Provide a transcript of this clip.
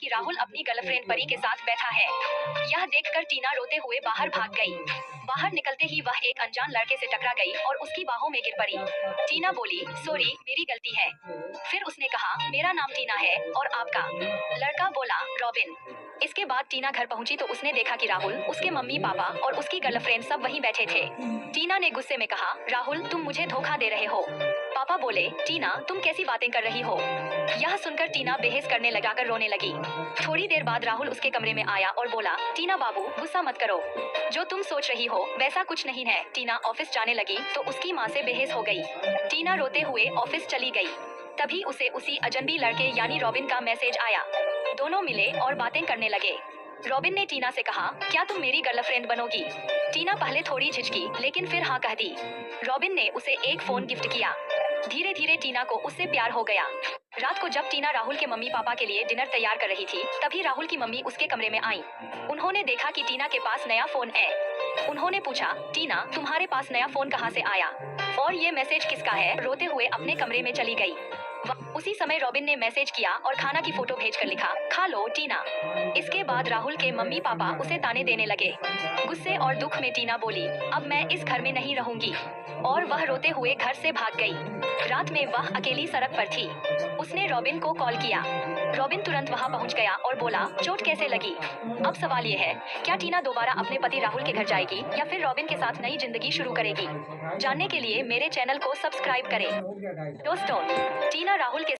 कि राहुल अपनी गर्लफ्रेंड परी के साथ बैठा है। यह देखकर टीना रोते हुए बाहर भाग गई। बाहर निकलते ही वह एक अनजान लड़के से टकरा गई और उसकी बाहों में गिर पड़ी। टीना बोली, सॉरी, मेरी गलती है। फिर उसने कहा, मेरा नाम टीना है, और आपका? लड़का बोला, रॉबिन। इसके बाद टीना घर पहुंची तो उसने देखा कि राहुल, उसके मम्मी पापा और उसकी गर्लफ्रेंड सब वहीं बैठे थे। टीना ने गुस्से में कहा, राहुल, तुम मुझे धोखा दे रहे हो। पापा बोले, टीना, तुम कैसी बातें कर रही हो? यह सुनकर टीना बेहस करने लगाकर रोने लगी। थोड़ी देर बाद राहुल उसके कमरे में आया और बोला, टीना बाबू, गुस्सा मत करो। जो तुम सोच रही हो वैसा कुछ नहीं है। टीना ऑफिस जाने लगी तो उसकी माँ से बेहस हो गई। टीना रोते हुए ऑफिस चली गई। तभी उसे उसी अजनबी लड़के यानी रॉबिन का मैसेज आया। दोनों मिले और बातें करने लगे। रॉबिन ने टीना से कहा, क्या तुम मेरी गर्लफ्रेंड बनोगी? टीना पहले थोड़ी झिझकी लेकिन फिर हाँ कह दी। रॉबिन ने उसे एक फोन गिफ्ट किया। धीरे धीरे टीना को उससे प्यार हो गया। रात को जब टीना राहुल के मम्मी पापा के लिए डिनर तैयार कर रही थी, तभी राहुल की मम्मी उसके कमरे में आई। उन्होंने देखा कि टीना के पास नया फोन है। उन्होंने पूछा, टीना, तुम्हारे पास नया फोन कहाँ से आया? और ये मैसेज किसका है? रोते हुए अपने कमरे में चली गई। उसी समय रॉबिन ने मैसेज किया और खाना की फोटो भेजकर लिखा, खा लो टीना। इसके बाद राहुल के मम्मी पापा उसे ताने देने लगे। गुस्से और दुख में टीना बोली, अब मैं इस घर में नहीं रहूंगी। और वह रोते हुए घर से भाग गई। रात में वह अकेली सड़क पर थी। उसने रॉबिन को कॉल किया। रॉबिन तुरंत वहां पहुंच गया और बोला, चोट कैसे लगी? अब सवाल ये है, क्या टीना दोबारा अपने पति राहुल के घर जाएगी या फिर रॉबिन के साथ नई जिंदगी शुरू करेगी? जानने के लिए मेरे चैनल को सब्सक्राइब करें। दोस्तों, टीना राहुल के